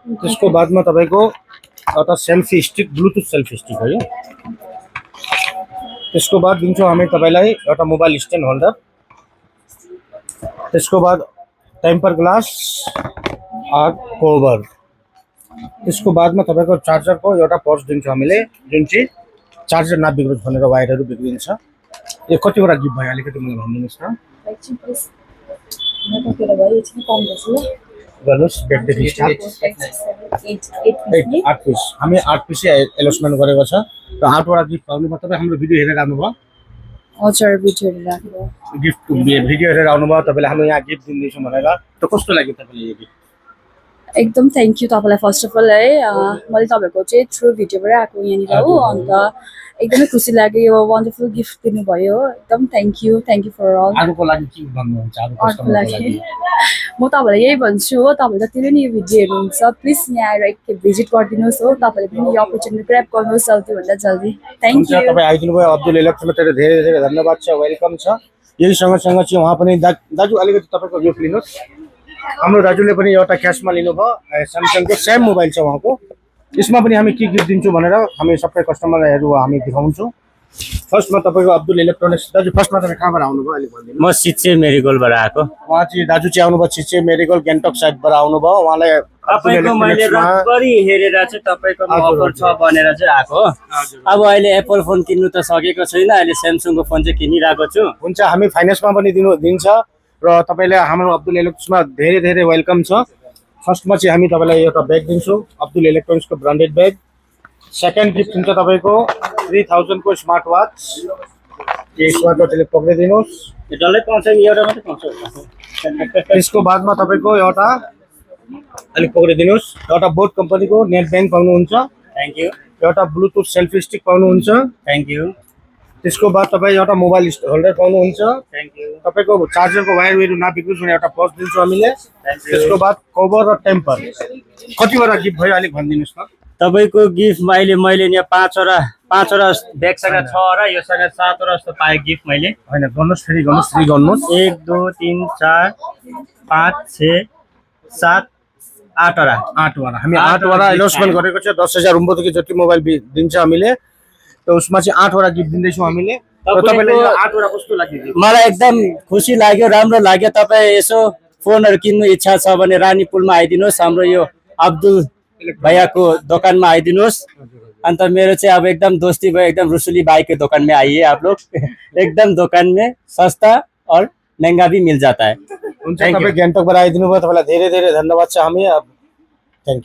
त्यसको बादमा तपाईको एउटा selfie stick Bluetooth selfie stick हो यो। त्यसको बाद दिन्छौँ हामी तपाईलाई एउटा मोबाइल स्ट्यान्ड होल्डर। त्यसको बाद टेम्पर ग्लास और कभर। त्यसको बादमा तपाईको चार्जरको एउटा पर्स दिन्छौँ हामीले, जुन चाहिँ चार्जर नबिग्रोस् भनेर वायरहरू बिग्रिन्छ। यो कतिवटा गिफ्ट भयो अलिकति मलाई भनिदिनुहोस् न। गर्नुहोस् डेटदेखि स्टार्ट। 8 पिस हामी 8 पिस एलोसमेन्ट गरेको छ र 8 वटा गिफ्ट पाउनु भयो। तपाईँ हाम्रो भिडियो हेरेर आउनुभयो? हजुर भिडियो हेरेर आएको। गिफ्ट भिडियो हेरेर आउनुभयो, तपाईँले हामीलाई यहाँ गिफ्ट दिँदैछौँ भनेर। त कस्तो लाग्यो तपाईँलाई यो गिफ्ट? एकदम थ्याङ्क यू तपाईँलाई फर्स्ट अफ अल है। मैले तपाईँको चाहिँ थ्रु भिडियोबाट आएको यहाँनिर हो, अन्त एकदमै खुसी लाग्यो। यो वन्डरफुल गिफ्ट दिनुभयो, एकदम थ्याङ्क यू फर अल। अरूको लागि के भन्नुहुन्छ? अरूको लागि म तपाईँलाई यही भन्छु हो, तपाईँले जतिले नि यो भिडियो हेर्नुहुन्छ प्लिज यहाँ आएर एकखेप भिजिट गरिदिनुहोस् हो। तपाईँले पनि यो अपर्च्युनिटी ग्र्याब गर्नुहोस् जल्दीभन्दा जल्दी। Thank you. तपाईँ आइदिनु भयो अब्दुल इलेक्ट्रोनिक्समा, धेरै धेरै धन्यवाद छ, वेलकम छ। यही सँगसँगै चाहिँ उहाँ पनि दाजु अलिकति तपाईँको गिफ्ट लिनुहोस्। हाम्रो दाजुले पनि एउटा क्यासमा लिनुभयो, स्यामसङको सेम मोबाइल छ उहाँको। यसमा पनि हामी के गिफ्ट दिन्छौँ भनेर हामी सबै कस्टमरहरू हामी देखाउँछौँ। फर्स्टमा तपाईँको अब्दुल इलेक्ट्रोनिक्स दाजु, फर्स्टमा तपाईँ कहाँबाट आउनुभयो अलिक भनिदिनु। म सिचे मेरीगोलबाट आएको। उहाँ चाहिँ दाजु चाहिँ आउनुभयो सिचे मेरीगोल गान्तोक साइडबाट आउनुभयो। उहाँलाई तपाईँको मैले रातभरि हेरेर चाहिँ तपाईँको अफर छ भनेर चाहिँ आएको। अब अहिले एप्पल फोन किन्नु त सकेको छैन, अहिले स्यामसङको फोन चाहिँ किनिरहेको छु। हुन्छ, हामी फाइनेन्समा पनि दिन्छ र तपाईँले हाम्रो अब्दुल इलेक्ट्रोनिक्समा धेरै धेरै वेलकम छ। फर्स्टमा चाहिँ हामी तपाईँलाई एउटा ब्याग दिन्छौँ, अब्दुल इलेक्ट्रोनिक्सको ब्रान्डेड ब्याग। सेकेन्ड गिफ्ट हुन्छ तपाईँको 3000 को स्मार्ट वाच। यो स्मार्ट वाचले पक्रिदिनुहोस्, डल्लै पाउँछ कि एउटा मात्रै पाउँछ? त्यसको बादमा तपाईँको एउटा अलिक पक्रिदिनुहोस्, एउटा बोट कम्पनीको नेट ब्याङ्क पाउनुहुन्छ। Thank you. एउटा ब्लुटुथ सेल्फी स्टिक पाउनुहुन्छ। Thank you. त्यसको बाद तपाईँ एउटा मोबाइल होल्डर पाउनुहुन्छ। Thank you. तपाईँको चार्जरको वायरहरू नबिग्रोस् भने एउटा पर्स दिन्छौँ हामीले। त्यसको बाद कभर र टेम्पर। कतिवटा गिफ्ट भयो अलिक भनिदिनुहोस् न। तपाईँको गिफ्ट मैले यहाँ 5वटा ब्यागसँग 6वटा, योसँग 7वटा जस्तो पाएँ गिफ्ट मैले। होइन गर्नुहोस्, फेरि गर्नुहोस्, 1 2 3 4 5 6 7 8वटा। 8वटा हामी 8वटा एलोसमेन्ट गरेको छ। 10,000 रुम्बोदेखि जति मोबाइल दिन्छ हामीले, त उसमा चाहिँ 8वटा गिफ्ट दिँदैछौँ हामीले। तपाईँलाई 8वटा कस्तो लाग्यो? मलाई एकदम खुसी लाग्यो, राम्रो लाग्यो। तपाईँ यसो फोनहरू किन्नु इच्छा छ भने रानीपुलमा आइदिनुहोस्, हाम्रो यो अब्दुल भैयाको दोकानमा आइदिनुहोस्। अन्त मेरो चाहिँ अब एकदम दोस्ती भयो, एकदम रुसुली भाई के दुकान में आइए आप लोग। एकदम दुकान में सस्ता और महंगा भी मिल जाता है। हुन्छ, तपाईँ गान्तोकबाट आइदिनु भयो, तपाईँलाई धेरै धेरै धन्यवाद छ। हामी